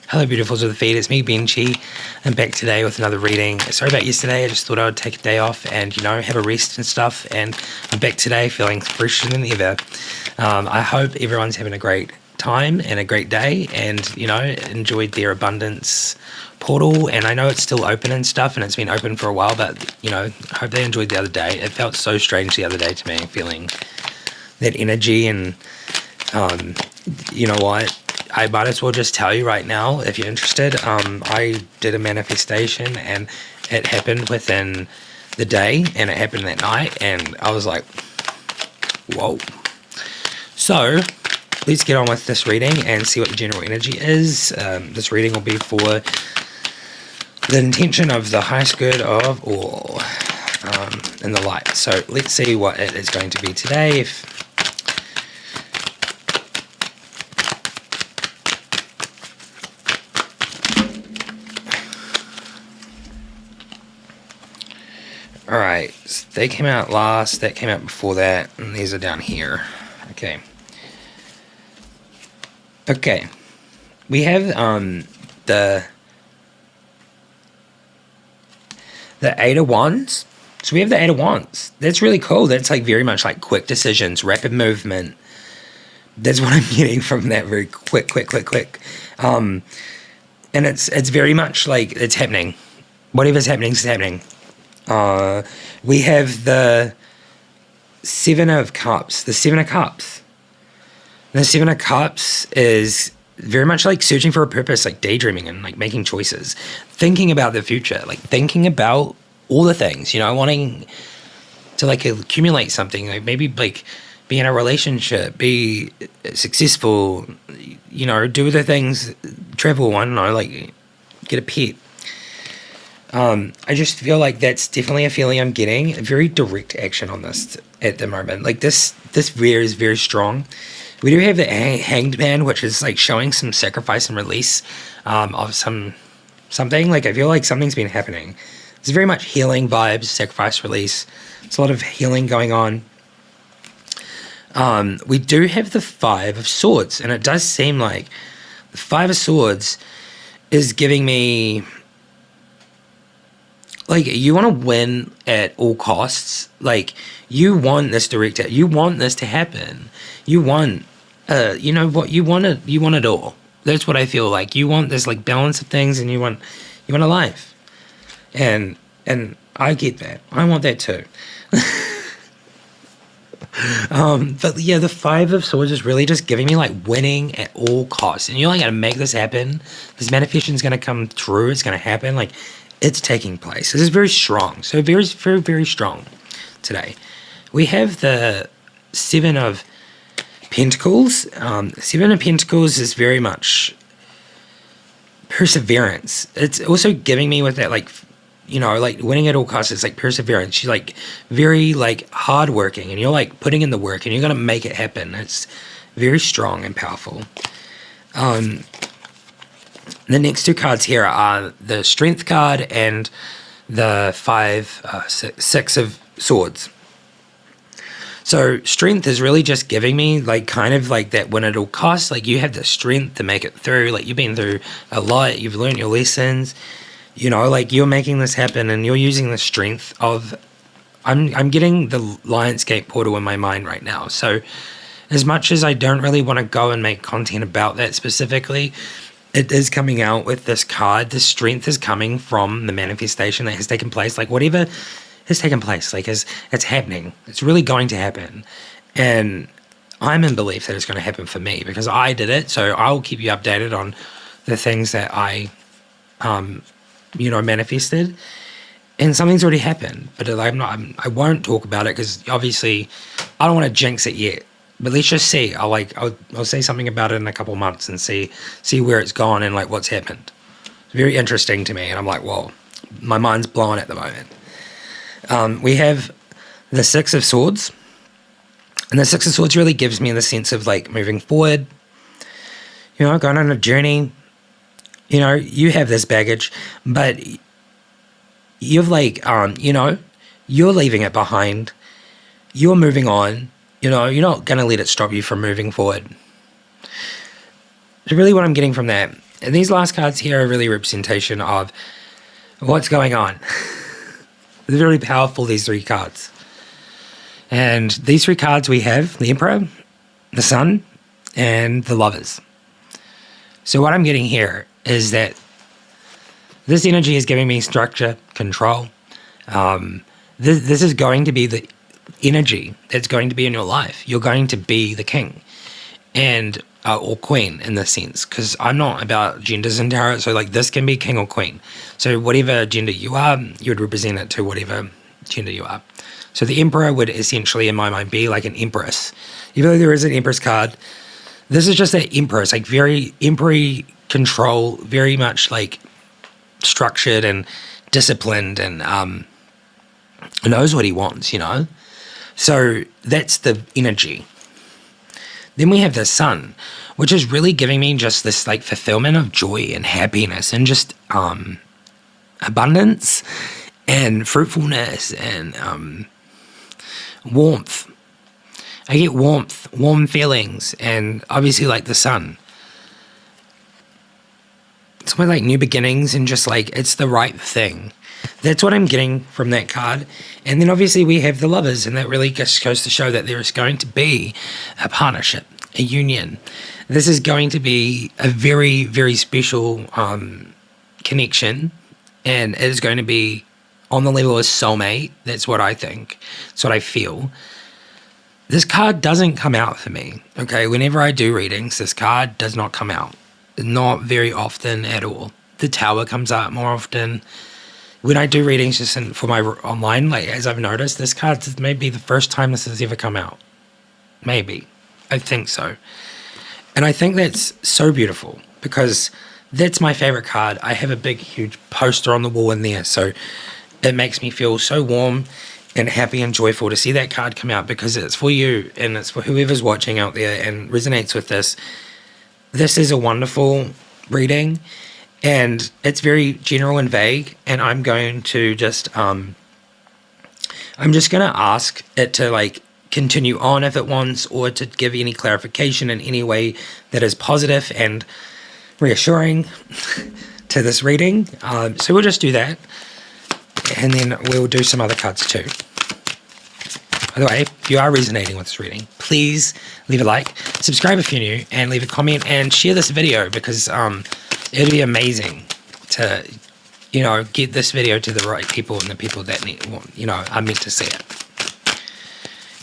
Hello beautifuls of the feed, it's me Benji. I'm back today with another reading. Sorry about yesterday, I just thought I would take a day off and have a rest and stuff, and I'm back today feeling fresher than ever. I hope everyone's having a great time and a great day and enjoyed their abundance portal. And I know it's still open and stuff, and it's been open for a while, but I hope they enjoyed the other day. It felt so strange the other day to me, feeling that energy. And you know what, I might as well just tell you right now, if you're interested. I did a manifestation and it happened within the day, and it happened that night, and I was like, whoa. So let's get on with this reading and see what the general energy is. This reading will be for the intention of the highest good of all, in the light. So let's see what it is going to be today. Alright, so they came out last, that came out before that, and these are down here. Okay, we have the Eight of Wands. So we have the Eight of Wands. That's really cool. That's like very much like quick decisions, rapid movement. That's what I'm getting from that. Very quick. And it's very much like it's happening. Whatever's happening is happening. We have the Seven of Cups. The Seven of Cups. The Seven of Cups is very much like searching for a purpose, like daydreaming and like making choices, thinking about the future, like thinking about all the things, wanting to like accumulate something, like maybe like be in a relationship, be successful, do the things, travel, I don't know, like get a pet. I just feel like that's definitely a feeling I'm getting. A very direct action on this at the moment. Like this rear is very strong. We do have the Hanged Man, which is like showing some sacrifice and release of something. Like I feel like something's been happening. It's very much healing vibes, sacrifice, release. It's a lot of healing going on. We do have the Five of Swords, and it does seem like the Five of Swords is giving me, like, you want to win at all costs. Like, you want this director. You want this to happen. You want, you want it all. That's what I feel like. You want this, like, balance of things, and you want a life. And I get that. I want that too. But yeah, the Five of Swords is really just giving me like winning at all costs. And you're like, gotta make this happen. This manifestation is gonna come through. It's gonna happen. Like, it's taking place. This is very strong. So very, very, very strong today. We have the Seven of Pentacles. Seven of Pentacles is very much perseverance. It's also giving me with that, like, like winning at all costs. It's like perseverance. She's like very like hardworking, and you're like putting in the work, and you're gonna make it happen. It's very strong and powerful. The next two cards here are the Strength card and the Six of Swords. So Strength is really just giving me like kind of like that win at all costs. Like you have the strength to make it through. Like you've been through a lot. You've learned your lessons. Like you're making this happen, and you're using the strength of. I'm getting the Lionsgate portal in my mind right now. So as much as I don't really want to go and make content about that specifically, it is coming out with this card. The strength is coming from the manifestation that has taken place. Like whatever has taken place, like it's happening. It's really going to happen. And I'm in belief that it's going to happen for me because I did it. So I'll keep you updated on the things that I, manifested. And something's already happened. But I won't talk about it because obviously I don't want to jinx it yet. But let's just see. I'll say something about it in a couple months and see where it's gone and like what's happened. It's very interesting to me, and I'm like, whoa, my mind's blown at the moment. We have the Six of Swords, and the Six of Swords really gives me the sense of like moving forward. Going on a journey. You have this baggage, but you've like, you're leaving it behind. You're moving on. You're not going to let it stop you from moving forward. So really what I'm getting from that And these last cards here are really a representation of what's going on. They're really powerful, these 3 cards. And these 3 cards we have the Emperor, the Sun, and the Lovers. So what I'm getting here is that this energy is giving me structure, control. This is going to be the energy that's going to be in your life. You're going to be the king and or queen in this sense, because I'm not about genders in tarot. So like this can be king or queen. So whatever gender you are, you would represent it to whatever gender you are. So the Emperor would essentially, in my mind, be like an empress. Even though there is an empress card, this is just that empress, like very emperor control, very much like structured and disciplined, and knows what he wants, you know. So that's the energy. Then we have the Sun, which is really giving me just this like fulfillment of joy and happiness and just abundance and fruitfulness and warmth. I get warmth, warm feelings, and obviously like the Sun. It's more like new beginnings and just like it's the right thing. That's what I'm getting from that card. And then obviously we have the Lovers, and that really just goes to show that there is going to be a partnership, a union. This is going to be a very, very special connection, and it is going to be on the level of soulmate. That's what I think. That's what I feel. This card doesn't come out for me, okay? Whenever I do readings, this card does not come out. Not very often at all. The Tower comes out more often. When I do readings just for my online, like as I've noticed, this card may be the first time this has ever come out. Maybe. I think so. And I think that's so beautiful because that's my favorite card. I have a big, huge poster on the wall in there. So it makes me feel so warm and happy and joyful to see that card come out, because it's for you and it's for whoever's watching out there and resonates with this. This is a wonderful reading. And it's very general and vague, and I'm going to just, I'm just going to ask it to, like, continue on if it wants, or to give any clarification in any way that is positive and reassuring to this reading. So we'll just do that, and then we'll do some other cards too. By the way, if you are resonating with this reading, please leave a like, subscribe if you're new, and leave a comment, and share this video, because, it'd be amazing to, you know, get this video to the right people and the people that need, you know, are meant to see it.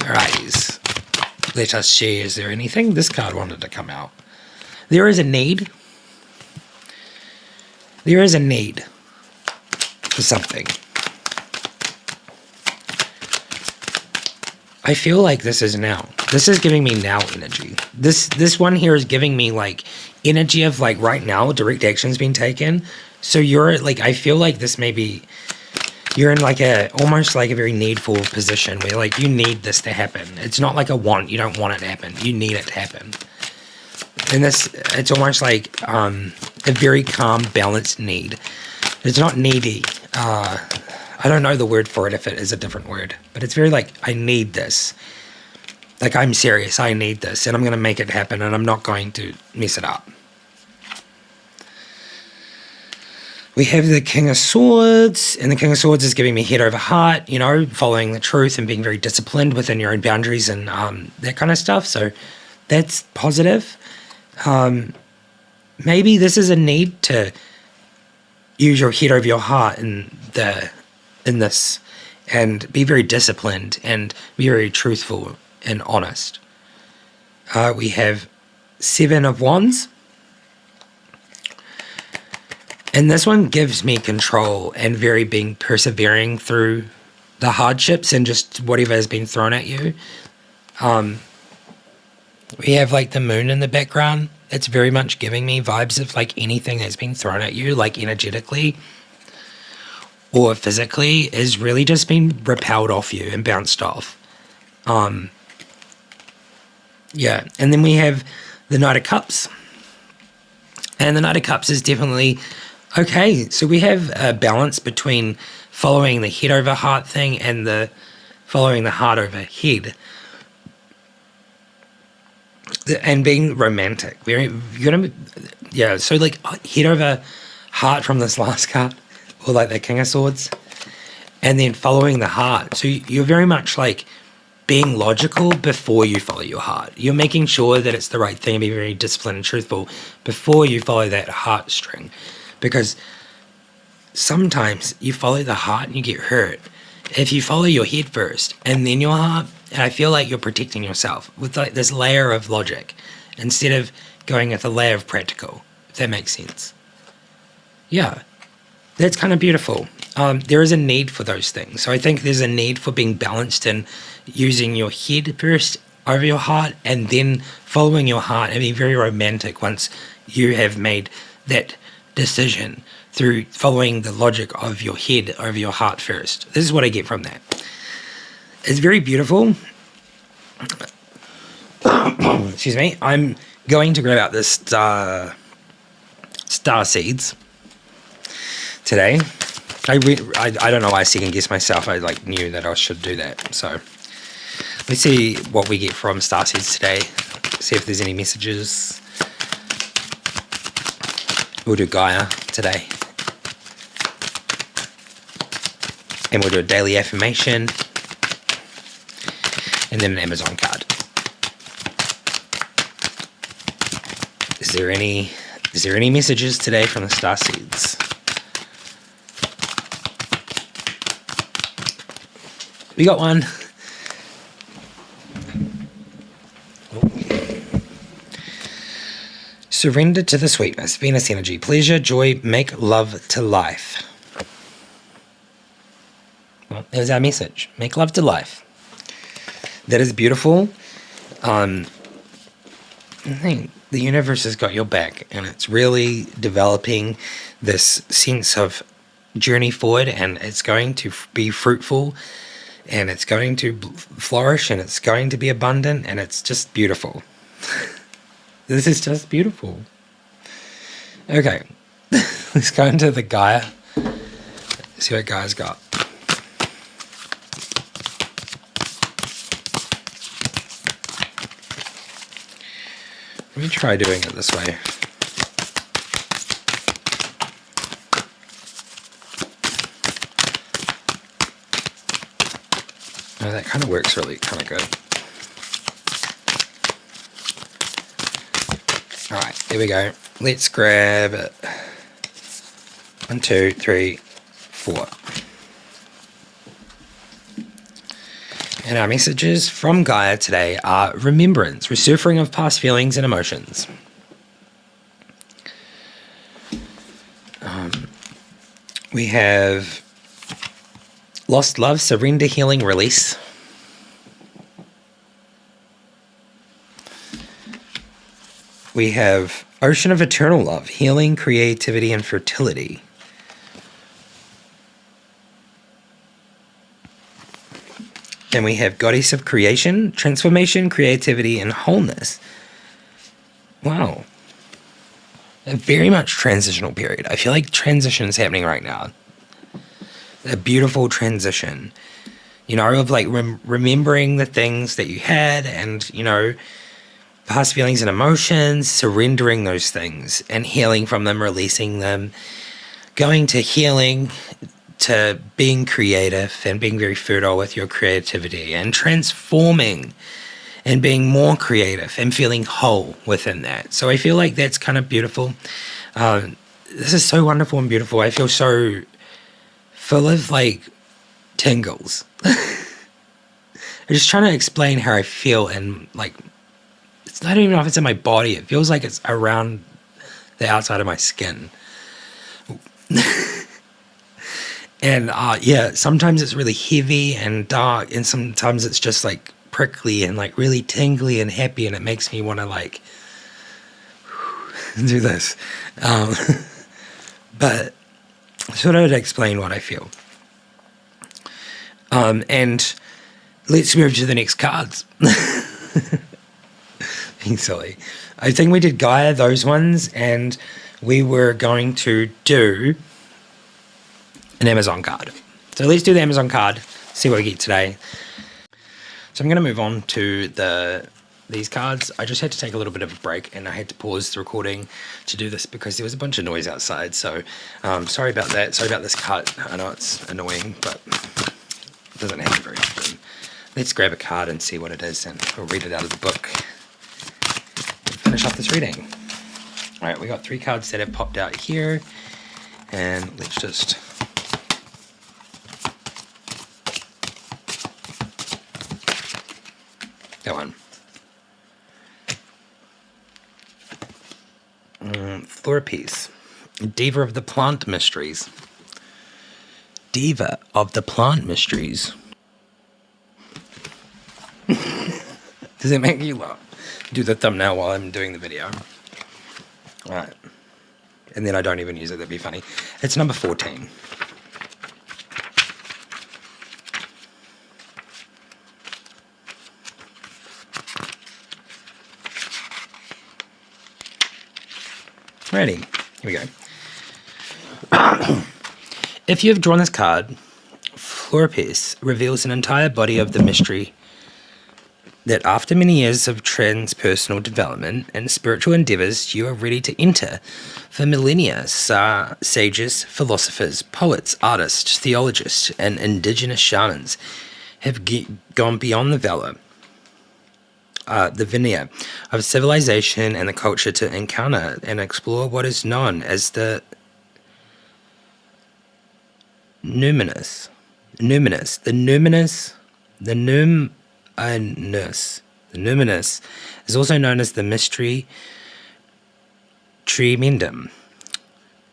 Alright, let us see. Is there anything? This card wanted to come out. There is a need. There is a need for something. I feel like this is now. This is giving me now energy. This one here is giving me like energy of like right now, direct action's been taken. So you're like, I feel like this may be, you're in like a, almost like a very needful position where like you need this to happen. It's not like a want, you don't want it to happen. You need it to happen. And this, it's almost like a very calm, balanced need. It's not needy. I don't know the word for it if it is a different word, but it's very like, I need this. Like, I'm serious, I need this, and I'm going to make it happen, and I'm not going to mess it up. We have the King of Swords, and the King of Swords is giving me head over heart, you know, following the truth and being very disciplined within your own boundaries and that kind of stuff, so that's positive. Maybe this is a need to use your head over your heart in this, and be very disciplined and be very truthful and honest. We have 7 of Wands. And this one gives me control and very being persevering through the hardships and just whatever has been thrown at you. We have like the moon in the background. It's very much giving me vibes of like anything that's been thrown at you, like energetically or physically, is really just been repelled off you and bounced off. Yeah, and then we have the Knight of Cups. And the Knight of Cups is definitely, okay, so we have a balance between following the head over heart thing and the following the heart over head. And being romantic. Yeah, so like head over heart from this last card, or like the King of Swords, and then following the heart. So you're very much like being logical before you follow your heart. You're making sure that it's the right thing, be very disciplined and truthful before you follow that heartstring. Because sometimes you follow the heart and you get hurt. If you follow your head first and then your heart, and I feel like you're protecting yourself with like this layer of logic instead of going with a layer of practical, if that makes sense. Yeah, that's kind of beautiful. There is a need for those things. So I think there's a need for being balanced and using your head first over your heart and then following your heart and being very romantic once you have made that decision through following the logic of your head over your heart first. This is what I get from that. It's very beautiful. Excuse me. I'm going to grab out this star seeds today. I don't know why I second guessed myself. I like knew that I should do that. So let's see what we get from star seeds today. See if there's any messages. We'll do Gaia today. And we'll do a daily affirmation. And then an Amazon card. Is there any messages today from the star seeds? We got one. Surrender to the sweetness. Venus energy. Pleasure, joy, make love to life. Well, there's our message. Make love to life. That is beautiful. I think the universe has got your back, and it's really developing this sense of journey forward, and it's going to be fruitful, and it's going to flourish, and it's going to be abundant, and it's just beautiful. This is just beautiful. Okay, let's go into the Gaia. See what Gaia's got. Let me try doing it this way. Oh, that kind of works really kind of good. Alright, there we go. Let's grab it. 1, 2, 3, 4. And our messages from Gaia today are remembrance, resurfacing of past feelings and emotions. We have lost love, surrender, healing, release. We have ocean of eternal love, healing, creativity, and fertility. Then we have goddess of creation, transformation, creativity, and wholeness. Wow. A very much transitional period. I feel like transition is happening right now. A beautiful transition. You know, of like remembering the things that you had and, you know, past feelings and emotions, surrendering those things and healing from them, releasing them, going to healing, to being creative and being very fertile with your creativity and transforming and being more creative and feeling whole within that. So I feel like that's kind of beautiful. This is so wonderful and beautiful. I feel so full of like tingles. I'm just trying to explain how I feel, and like it's not even know if it's in my body. It feels like it's around the outside of my skin. And yeah, sometimes it's really heavy and dark, and sometimes it's just like prickly and like really tingly and happy, and it makes me want to like do this. But sort of to explain what I feel. And let's move to the next cards. Being silly. I think we did Gaia, those ones, and we were going to do an Amazon card. So let's do the Amazon card, see what we get today. So I'm going to move on to the these cards. I just had to take a little bit of a break, and I had to pause the recording to do this because there was a bunch of noise outside. So sorry about that. Sorry about this cut. I know it's annoying, but it doesn't happen very often. Let's grab a card and see what it is, and we'll read it out of the book and finish off this reading. All right, we got 3 cards that have popped out here, and let's just... That one. Florpes. Diva of the Plant Mysteries. Diva of the Plant Mysteries. Does it make you laugh? Do the thumbnail while I'm doing the video. Alright. And then I don't even use it, that'd be funny. It's number 14. Ready. Here we go. If you have drawn this card, Florpes reveals an entire body of the mystery that after many years of transpersonal development and spiritual endeavors, you are ready to enter. For millennia, sages, philosophers, poets, artists, theologists, and indigenous shamans have gone beyond the veneer of civilization and the culture to encounter and explore what is known as the numinous. The numinous is also known as the mystery tremendum,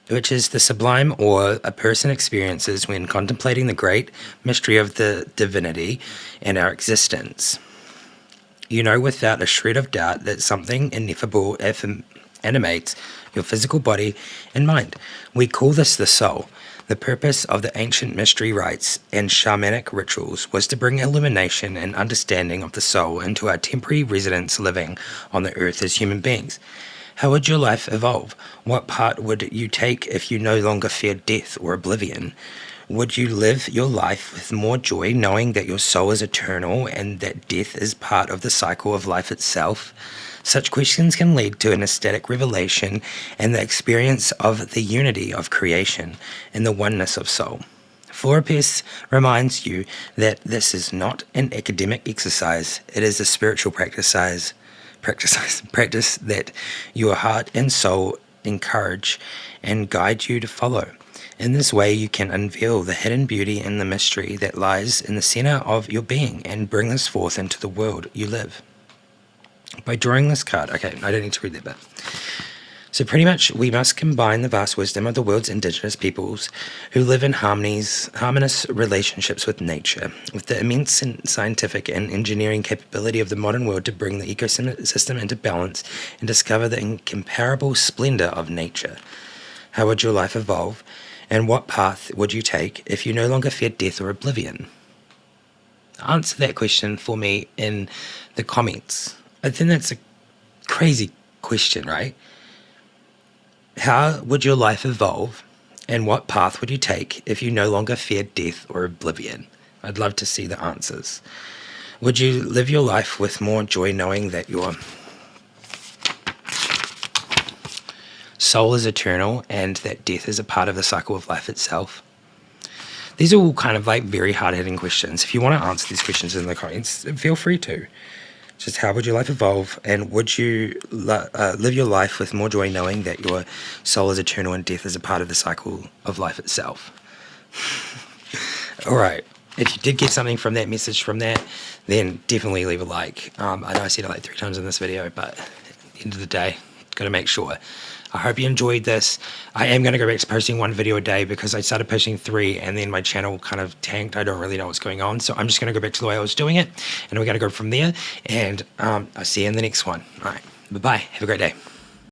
which is the sublime awe a person experiences when contemplating the great mystery of the divinity and our existence. You know without a shred of doubt that something ineffable animates your physical body and mind. We call this the soul. The purpose of the ancient mystery rites and shamanic rituals was to bring illumination and understanding of the soul into our temporary residence living on the earth as human beings. How would your life evolve? What part would you take if you no longer feared death or oblivion? Would you live your life with more joy knowing that your soul is eternal and that death is part of the cycle of life itself? Such questions can lead to an ecstatic revelation and the experience of the unity of creation and the oneness of soul. Florpes reminds you that this is not an academic exercise, it is a spiritual practice that your heart and soul encourage and guide you to follow. In this way, you can unveil the hidden beauty and the mystery that lies in the center of your being and bring this forth into the world you live. By drawing this card, okay, I don't need to read that bit. So pretty much, we must combine the vast wisdom of the world's indigenous peoples who live in harmonious relationships with nature, with the immense scientific and engineering capability of the modern world to bring the ecosystem into balance and discover the incomparable splendor of nature. How would your life evolve? And what path would you take if you no longer feared death or oblivion? Answer that question for me in the comments. I think that's a crazy question, right? How would your life evolve, and what path would you take if you no longer feared death or oblivion? I'd love to see the answers. Would you live your life with more joy knowing that your soul is eternal and that death is a part of the cycle of life itself? These are all kind of like very hard-hitting questions. If you want to answer these questions in the comments, feel free to. Just how would your life evolve, and would you live your life with more joy knowing that your soul is eternal and death is a part of the cycle of life itself? All right. If you did get something from that message from that, then definitely leave a like. I know I said it like 3 times in this video, but at the end of the day, got to make sure. I hope you enjoyed this. I am going to go back to posting 1 video a day because I started posting 3 and then my channel kind of tanked. I don't really know what's going on. So I'm just going to go back to the way I was doing it, and we're going to go from there. And I'll see you in the next one. All right. Bye-bye. Have a great day.